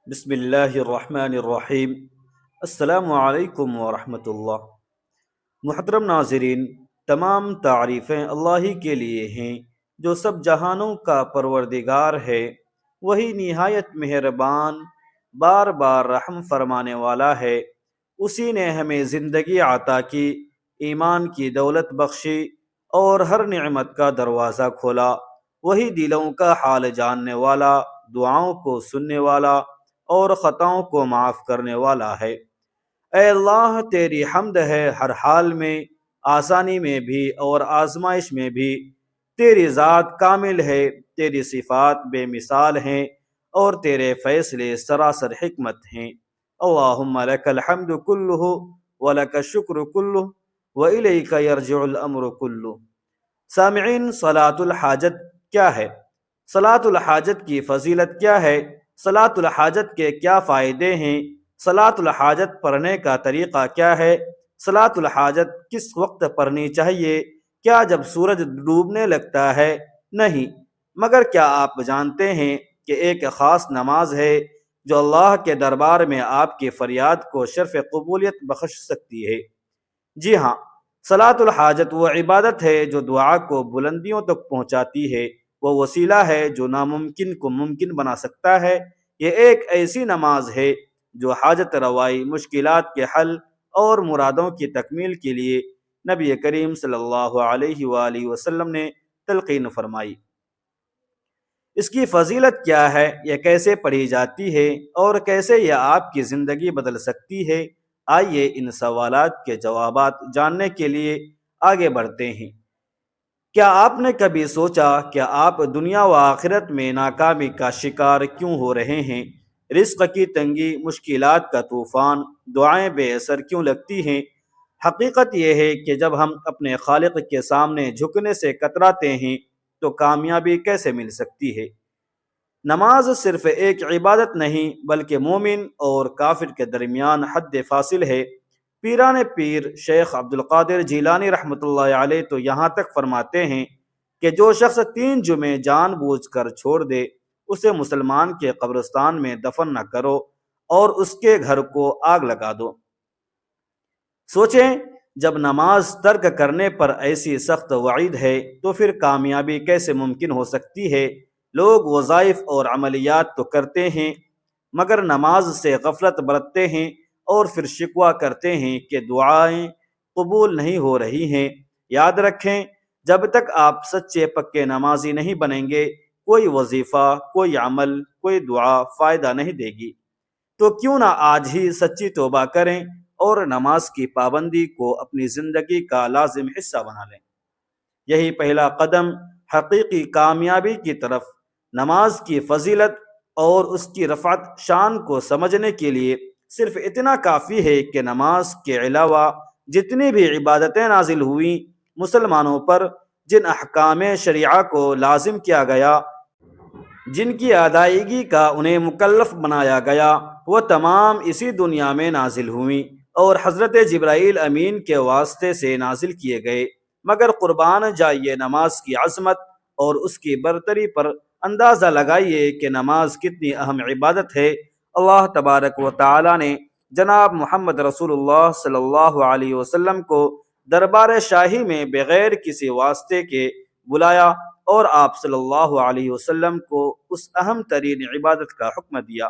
بسم اللہ الرحمن الرحیم۔ السلام علیکم ورحمۃ اللہ۔ محترم ناظرین، تمام تعریفیں اللہ ہی کے لیے ہیں جو سب جہانوں کا پروردگار ہے۔ وہی نہایت مہربان، بار بار رحم فرمانے والا ہے۔ اسی نے ہمیں زندگی عطا کی، ایمان کی دولت بخشی اور ہر نعمت کا دروازہ کھولا۔ وہی دلوں کا حال جاننے والا، دعاؤں کو سننے والا اور خطاؤں کو معاف کرنے والا ہے۔ اے اللہ، تیری حمد ہے ہر حال میں، آسانی میں بھی اور آزمائش میں بھی۔ تیری ذات کامل ہے، تیری صفات بے مثال ہیں اور تیرے فیصلے سراسر حکمت ہیں۔ اللہم لک الحمد کلہ ولک الشکر کلہ وإلیک یرجع الامر کلہ۔ سامعین، صلاۃ الحاجت کیا ہے؟ صلاۃ الحاجت کی فضیلت کیا ہے؟ صلاۃ الحاجت کے کیا فائدے ہیں؟ صلاۃ الحاجت پڑھنے کا طریقہ کیا ہے؟ صلاۃ الحاجت کس وقت پڑھنی چاہیے؟ کیا جب سورج ڈوبنے لگتا ہے؟ نہیں، مگر کیا آپ جانتے ہیں کہ ایک خاص نماز ہے جو اللہ کے دربار میں آپ کی فریاد کو شرف قبولیت بخش سکتی ہے؟ جی ہاں، صلاۃ الحاجت وہ عبادت ہے جو دعا کو بلندیوں تک پہنچاتی ہے، وہ وسیلہ ہے جو ناممکن کو ممکن بنا سکتا ہے۔ یہ ایک ایسی نماز ہے جو حاجت روائی، مشکلات کے حل اور مرادوں کی تکمیل کے لیے نبی کریم صلی اللہ علیہ وآلہ وسلم نے تلقین فرمائی۔ اس کی فضیلت کیا ہے، یہ کیسے پڑھی جاتی ہے اور کیسے یہ آپ کی زندگی بدل سکتی ہے؟ آئیے ان سوالات کے جوابات جاننے کے لیے آگے بڑھتے ہیں۔ کیا آپ نے کبھی سوچا کہ آپ دنیا و آخرت میں ناکامی کا شکار کیوں ہو رہے ہیں؟ رزق کی تنگی، مشکلات کا طوفان، دعائیں بے اثر کیوں لگتی ہیں؟ حقیقت یہ ہے کہ جب ہم اپنے خالق کے سامنے جھکنے سے کتراتے ہیں تو کامیابی کیسے مل سکتی ہے؟ نماز صرف ایک عبادت نہیں بلکہ مومن اور کافر کے درمیان حد فاصل ہے۔ پیران پیر شیخ عبد القادر جیلانی رحمۃ اللہ علیہ تو یہاں تک فرماتے ہیں کہ جو شخص 3 جمعے جان بوجھ کر چھوڑ دے، اسے مسلمان کے قبرستان میں دفن نہ کرو اور اس کے گھر کو آگ لگا دو۔ سوچیں، جب نماز ترک کرنے پر ایسی سخت وعید ہے تو پھر کامیابی کیسے ممکن ہو سکتی ہے؟ لوگ وظائف اور عملیات تو کرتے ہیں مگر نماز سے غفلت برتتے ہیں اور پھر شکوہ کرتے ہیں کہ دعائیں قبول نہیں ہو رہی ہیں۔ یاد رکھیں، جب تک آپ سچے پکے نمازی نہیں بنیں گے، کوئی وظیفہ، کوئی عمل، کوئی دعا فائدہ نہیں دے گی۔ تو کیوں نہ آج ہی سچی توبہ کریں اور نماز کی پابندی کو اپنی زندگی کا لازم حصہ بنا لیں۔ یہی پہلا قدم حقیقی کامیابی کی طرف۔ نماز کی فضیلت اور اس کی رفعت شان کو سمجھنے کے لیے صرف اتنا کافی ہے کہ نماز کے علاوہ جتنی بھی عبادتیں نازل ہوئیں مسلمانوں پر، جن احکام شریعہ کو لازم کیا گیا، جن کی ادائیگی کا انہیں مکلف بنایا گیا، وہ تمام اسی دنیا میں نازل ہوئیں اور حضرت جبرائیل امین کے واسطے سے نازل کیے گئے۔ مگر قربان جائیے نماز کی عظمت اور اس کی برتری پر اندازہ لگائیے کہ نماز کتنی اہم عبادت ہے۔ اللہ تبارک و تعالی نے جناب محمد رسول اللہ صلی اللہ علیہ وسلم کو دربار شاہی میں بغیر کسی واسطے کے بلایا اور آپ صلی اللہ علیہ وسلم کو اس اہم ترین عبادت کا حکم دیا۔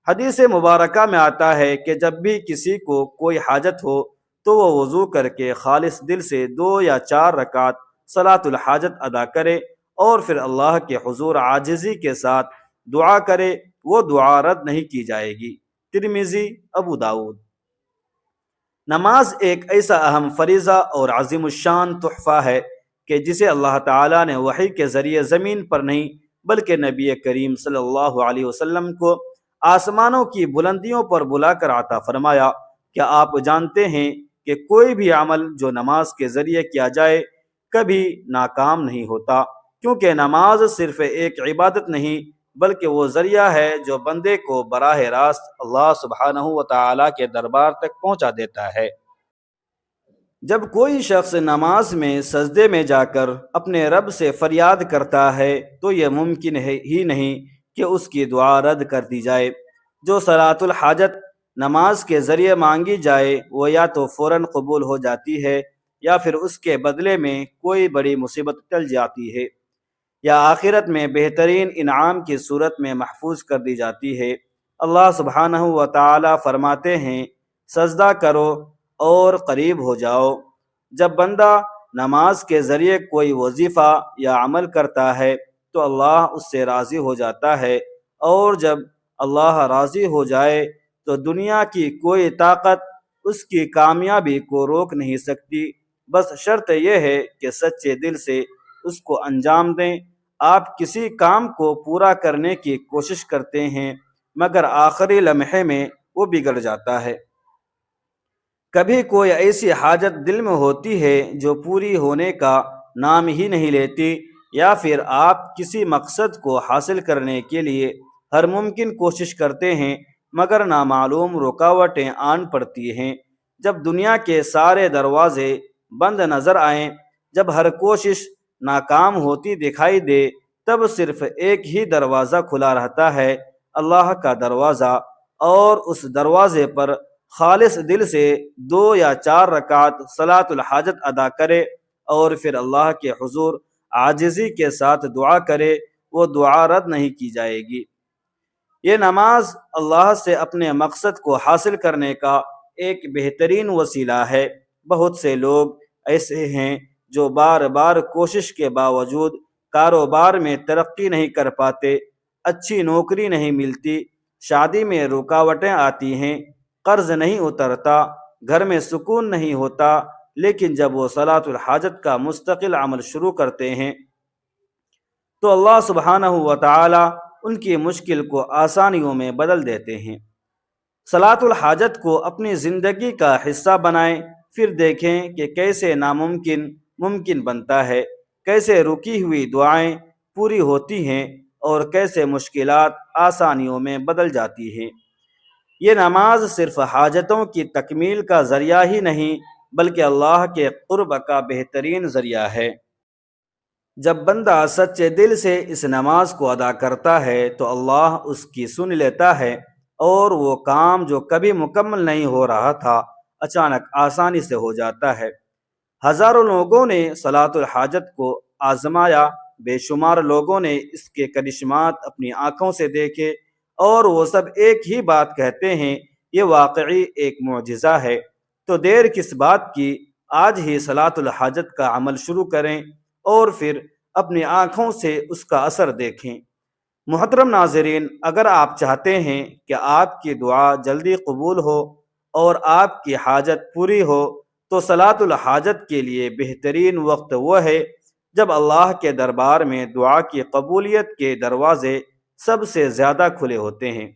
حدیث مبارکہ میں آتا ہے کہ جب بھی کسی کو کوئی حاجت ہو تو وہ وضو کر کے خالص دل سے 2 یا 4 رکعت صلاۃ الحاجت ادا کرے اور پھر اللہ کے حضور عاجزی کے ساتھ دعا کرے، وہ دعا رد نہیں کی جائے گی۔ ترمذی، ابو داؤد۔ نماز ایک ایسا اہم فریضہ اور عظیم الشان تحفہ ہے کہ جسے اللہ تعالیٰ نے وحی کے ذریعے زمین پر نہیں بلکہ نبی کریم صلی اللہ علیہ وسلم کو آسمانوں کی بلندیوں پر بلا کر عطا فرمایا۔ کیا آپ جانتے ہیں کہ کوئی بھی عمل جو نماز کے ذریعے کیا جائے کبھی ناکام نہیں ہوتا، کیونکہ نماز صرف ایک عبادت نہیں بلکہ وہ ذریعہ ہے جو بندے کو براہ راست اللہ سبحانہ و تعالیٰ کے دربار تک پہنچا دیتا ہے۔ جب کوئی شخص نماز میں سجدے میں جا کر اپنے رب سے فریاد کرتا ہے تو یہ ممکن ہے ہی نہیں کہ اس کی دعا رد کر دی جائے۔ جو صلاۃ الحاجت نماز کے ذریعے مانگی جائے وہ یا تو فوراً قبول ہو جاتی ہے یا پھر اس کے بدلے میں کوئی بڑی مصیبت ٹل جاتی ہے یا آخرت میں بہترین انعام کی صورت میں محفوظ کر دی جاتی ہے۔ اللہ سبحانہ و تعالی فرماتے ہیں، سجدہ کرو اور قریب ہو جاؤ۔ جب بندہ نماز کے ذریعے کوئی وظیفہ یا عمل کرتا ہے تو اللہ اس سے راضی ہو جاتا ہے، اور جب اللہ راضی ہو جائے تو دنیا کی کوئی طاقت اس کی کامیابی کو روک نہیں سکتی۔ بس شرط یہ ہے کہ سچے دل سے اس کو انجام دیں۔ آپ کسی کام کو پورا کرنے کی کوشش کرتے ہیں مگر آخری لمحے میں وہ بگڑ جاتا ہے۔ کبھی کوئی ایسی حاجت دل میں ہوتی ہے جو پوری ہونے کا نام ہی نہیں لیتی، یا پھر آپ کسی مقصد کو حاصل کرنے کے لیے ہر ممکن کوشش کرتے ہیں مگر نامعلوم رکاوٹیں آن پڑتی ہیں۔ جب دنیا کے سارے دروازے بند نظر آئیں، جب ہر کوشش ناکام ہوتی دکھائی دے، تب صرف ایک ہی دروازہ کھلا رہتا ہے، اللہ کا دروازہ، اور اس دروازے پر خالص دل سے 2 یا 4 رکعت صلاۃ الحاجت ادا کرے اور پھر اللہ کے حضور عاجزی کے ساتھ دعا کرے، وہ دعا رد نہیں کی جائے گی۔ یہ نماز اللہ سے اپنے مقصد کو حاصل کرنے کا ایک بہترین وسیلہ ہے۔ بہت سے لوگ ایسے ہیں جو بار بار کوشش کے باوجود کاروبار میں ترقی نہیں کر پاتے، اچھی نوکری نہیں ملتی، شادی میں رکاوٹیں آتی ہیں، قرض نہیں اترتا، گھر میں سکون نہیں ہوتا، لیکن جب وہ صلاۃ الحاجت کا مستقل عمل شروع کرتے ہیں تو اللہ سبحانہ و تعالی ان کی مشکل کو آسانیوں میں بدل دیتے ہیں۔ صلاۃ الحاجت کو اپنی زندگی کا حصہ بنائیں، پھر دیکھیں کہ کیسے ناممکن ممکن بنتا ہے، کیسے رکی ہوئی دعائیں پوری ہوتی ہیں اور کیسے مشکلات آسانیوں میں بدل جاتی ہیں۔ یہ نماز صرف حاجتوں کی تکمیل کا ذریعہ ہی نہیں بلکہ اللہ کے قرب کا بہترین ذریعہ ہے۔ جب بندہ سچے دل سے اس نماز کو ادا کرتا ہے تو اللہ اس کی سن لیتا ہے، اور وہ کام جو کبھی مکمل نہیں ہو رہا تھا اچانک آسانی سے ہو جاتا ہے۔ ہزاروں لوگوں نے صلاۃ الحاجت کو آزمایا، بے شمار لوگوں نے اس کے کرشمات اپنی آنکھوں سے دیکھے، اور وہ سب ایک ہی بات کہتے ہیں، یہ واقعی ایک معجزہ ہے۔ تو دیر کس بات کی، آج ہی صلاۃ الحاجت کا عمل شروع کریں اور پھر اپنی آنکھوں سے اس کا اثر دیکھیں۔ محترم ناظرین، اگر آپ چاہتے ہیں کہ آپ کی دعا جلدی قبول ہو اور آپ کی حاجت پوری ہو تو صلاۃ الحاجت کے لیے بہترین وقت وہ ہے جب اللہ کے دربار میں دعا کی قبولیت کے دروازے سب سے زیادہ کھلے ہوتے ہیں۔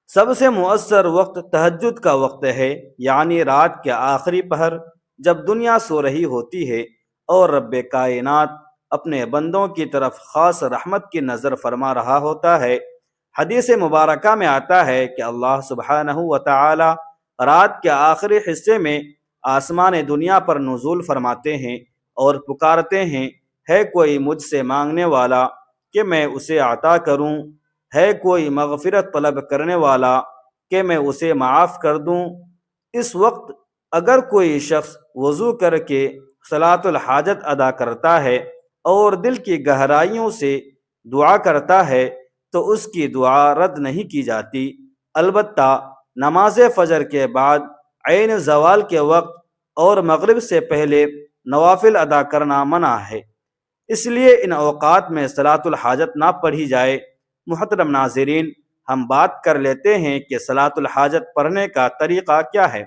سب سے مؤثر وقت تہجد کا وقت ہے، یعنی رات کے آخری پہر، جب دنیا سو رہی ہوتی ہے اور رب کائنات اپنے بندوں کی طرف خاص رحمت کی نظر فرما رہا ہوتا ہے۔ حدیث مبارکہ میں آتا ہے کہ اللہ سبحانہ و تعالی رات کے آخری حصے میں آسمان دنیا پر نزول فرماتے ہیں اور پکارتے ہیں، ہے کوئی مجھ سے مانگنے والا کہ میں اسے عطا کروں، ہے کوئی مغفرت طلب کرنے والا کہ میں اسے معاف کر دوں۔ اس وقت اگر کوئی شخص وضو کر کے صلاۃ الحاجت ادا کرتا ہے اور دل کی گہرائیوں سے دعا کرتا ہے تو اس کی دعا رد نہیں کی جاتی، البتہ نماز فجر کے بعد، عین زوال کے وقت اور مغرب سے پہلے نوافل ادا کرنا منع ہے، اس لیے ان اوقات میں صلاۃ الحاجت نہ پڑھی جائے۔ محترم ناظرین، ہم بات کر لیتے ہیں کہ صلاۃ الحاجت پڑھنے کا طریقہ کیا ہے۔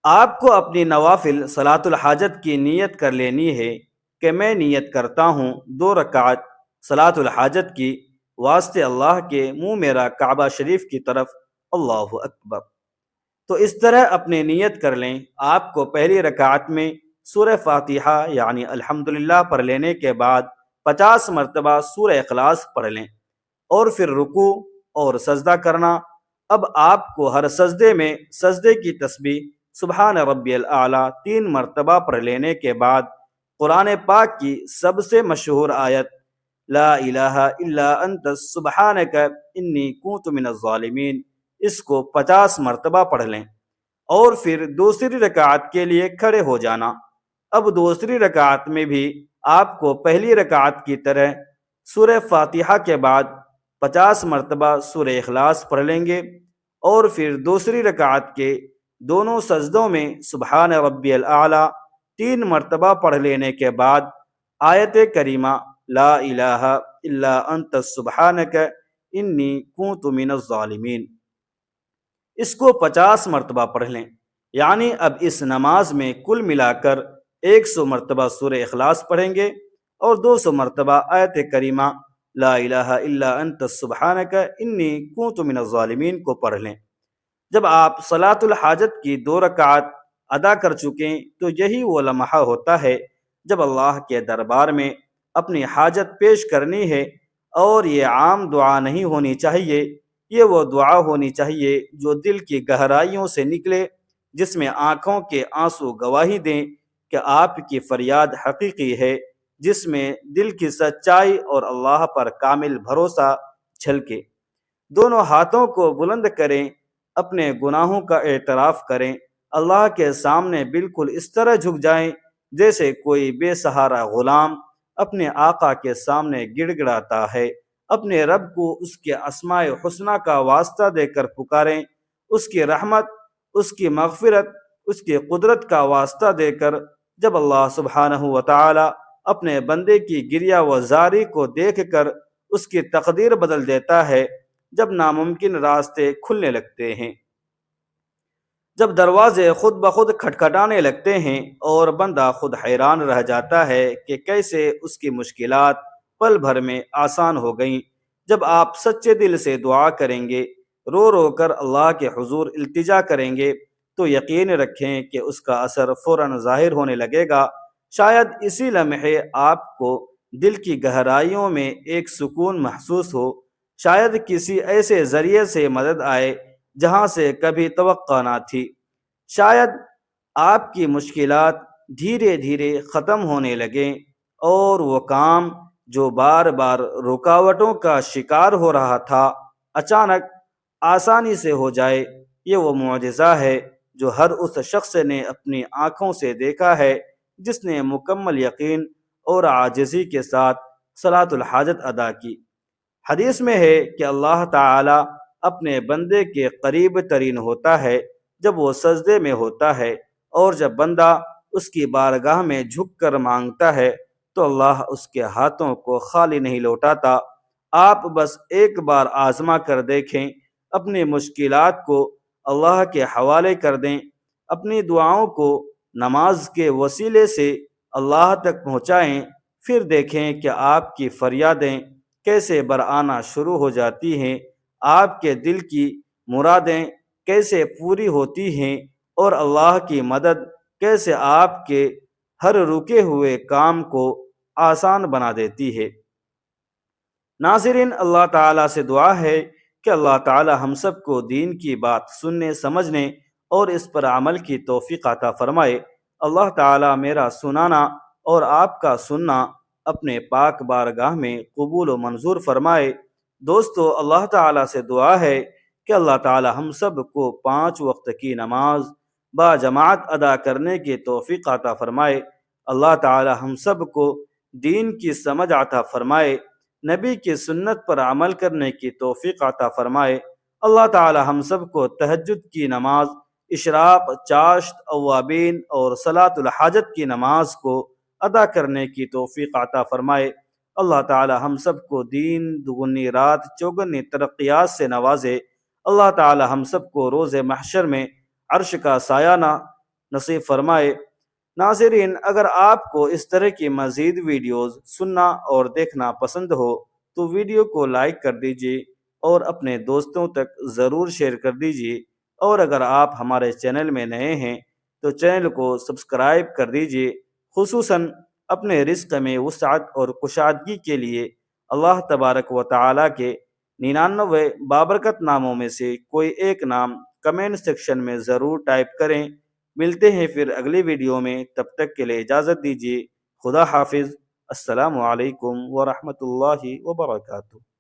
آپ کو اپنی نوافل صلاۃ الحاجت کی نیت کر لینی ہے کہ میں نیت کرتا ہوں 2 رکعت صلاۃ الحاجت کی، واسطے اللہ کے، منہ میرا کعبہ شریف کی طرف، اللہ اکبر۔ تو اس طرح اپنی نیت کر لیں۔ آپ کو پہلی رکعت میں سورہ فاتحہ یعنی الحمدللہ پڑھ لینے کے بعد 50 مرتبہ سورہ اخلاص پڑھ لیں اور پھر رکوع اور سجدہ کرنا۔ اب آپ کو ہر سجدے میں سجدے کی تسبیح سبحان ربی الاعلیٰ 3 مرتبہ پڑھ لینے کے بعد قرآن پاک کی سب سے مشہور آیت لا الہ الا انت سبحانک انی کنت من الظالمین، اس کو 50 مرتبہ پڑھ لیں، اور پھر دوسری رکعت کے لیے کھڑے ہو جانا۔ اب دوسری رکعت میں بھی آپ کو پہلی رکعت کی طرح سورہ فاتحہ کے بعد 50 مرتبہ سورہ اخلاص پڑھ لیں گے، اور پھر دوسری رکعت کے دونوں سجدوں میں سبحان ربی الاعلیٰ 3 مرتبہ پڑھ لینے کے بعد آیت کریمہ لا الہ الا انت سبحانک انی کنت من الظالمین، اس کو 50 مرتبہ پڑھ لیں۔ یعنی اب اس نماز میں کل ملا کر 100 مرتبہ سورہ اخلاص پڑھیں گے، اور 200 مرتبہ آیت کریمہ لا الہ الا انت سبحانک انی کنت من الظالمین کو پڑھ لیں۔ جب آپ صلاۃ الحاجت کی 2 رکعات ادا کر چکیں تو یہی وہ لمحہ ہوتا ہے جب اللہ کے دربار میں اپنی حاجت پیش کرنی ہے، اور یہ عام دعا نہیں ہونی چاہیے، یہ وہ دعا ہونی چاہیے جو دل کی گہرائیوں سے نکلے، جس میں آنکھوں کے آنسو گواہی دیں کہ آپ کی فریاد حقیقی ہے، جس میں دل کی سچائی اور اللہ پر کامل بھروسہ چھلکے۔ دونوں ہاتھوں کو بلند کریں، اپنے گناہوں کا اعتراف کریں، اللہ کے سامنے بالکل اس طرح جھک جائیں جیسے کوئی بے سہارا غلام اپنے آقا کے سامنے گڑ گڑاتا ہے، اپنے رب کو اس کے اسماء حسنہ کا واسطہ دے کر پکاریں، اس کی رحمت، اس کی مغفرت، اس کی قدرت کا واسطہ دے کر۔ جب اللہ سبحانہ و تعالی اپنے بندے کی گریہ و زاری کو دیکھ کر اس کی تقدیر بدل دیتا ہے، جب ناممکن راستے کھلنے لگتے ہیں، جب دروازے خود بخود کھٹکھٹانے لگتے ہیں، اور بندہ خود حیران رہ جاتا ہے کہ کیسے اس کی مشکلات پل بھر میں آسان ہو گئیں، جب آپ سچے دل سے دعا کریں گے، رو رو کر اللہ کے حضور التجا کریں گے، تو یقین رکھیں کہ اس کا اثر فوراً ظاہر ہونے لگے گا۔ شاید اسی لمحے آپ کو دل کی گہرائیوں میں ایک سکون محسوس ہو، شاید کسی ایسے ذریعے سے مدد آئے جہاں سے کبھی توقع نہ تھی، شاید آپ کی مشکلات دھیرے دھیرے ختم ہونے لگیں، اور وہ کام جو بار بار رکاوٹوں کا شکار ہو رہا تھا اچانک آسانی سے ہو جائے۔ یہ وہ معجزہ ہے جو ہر اس شخص نے اپنی آنکھوں سے دیکھا ہے جس نے مکمل یقین اور عاجزی کے ساتھ صلاۃ الحاجت ادا کی۔ حدیث میں ہے کہ اللہ تعالی اپنے بندے کے قریب ترین ہوتا ہے جب وہ سجدے میں ہوتا ہے، اور جب بندہ اس کی بارگاہ میں جھک کر مانگتا ہے تو اللہ اس کے ہاتھوں کو خالی نہیں لوٹاتا۔ آپ بس ایک بار آزما کر دیکھیں، اپنی مشکلات کو اللہ کے حوالے کر دیں، اپنی دعاؤں کو نماز کے وسیلے سے اللہ تک پہنچائیں، پھر دیکھیں کہ آپ کی فریادیں کیسے برآنا شروع ہو جاتی ہیں، آپ کے دل کی مرادیں کیسے پوری ہوتی ہیں، اور اللہ کی مدد کیسے آپ کے ہر رکے ہوئے کام کو آسان بنا دیتی ہے۔ ناظرین، اللہ تعالیٰ سے دعا ہے کہ اللہ تعالیٰ ہم سب کو دین کی بات سننے، سمجھنے اور اس پر عمل کی توفیق عطا فرمائے۔ اللہ تعالیٰ میرا سنانا اور آپ کا سننا اپنے پاک بارگاہ میں قبول و منظور فرمائے۔ دوستو، اللہ تعالیٰ سے دعا ہے کہ اللہ تعالیٰ ہم سب کو 5 وقت کی نماز با جماعت ادا کرنے کی توفیق عطا فرمائے۔ اللہ تعالیٰ ہم سب کو دین کی سمجھ عطا فرمائے، نبی کی سنت پر عمل کرنے کی توفیق عطا فرمائے۔ اللہ تعالیٰ ہم سب کو تہجد کی نماز، اشراق، چاشت، اوابین اور صلاۃ الحاجت کی نماز کو ادا کرنے کی توفیق عطا فرمائے۔ اللہ تعالیٰ ہم سب کو دین دگنی رات چوگنی ترقیات سے نوازے۔ اللہ تعالیٰ ہم سب کو روز محشر میں عرش کا سایہ نصیب فرمائے۔ ناظرین، اگر آپ کو اس طرح کی مزید ویڈیوز سننا اور دیکھنا پسند ہو تو ویڈیو کو لائک کر دیجیے اور اپنے دوستوں تک ضرور شیئر کر دیجیے، اور اگر آپ ہمارے چینل میں نئے ہیں تو چینل کو سبسکرائب کر دیجیے۔ خصوصاً اپنے رزق میں وسعت اور کشادگی کے لیے اللہ تبارک و تعالیٰ کے 99 بابرکت ناموں میں سے کوئی ایک نام کمنٹ سیکشن میں ضرور ٹائپ کریں۔ ملتے ہیں پھر اگلی ویڈیو میں، تب تک کے لیے اجازت دیجیے۔ خدا حافظ۔ السلام علیکم ورحمۃ اللہ وبرکاتہ۔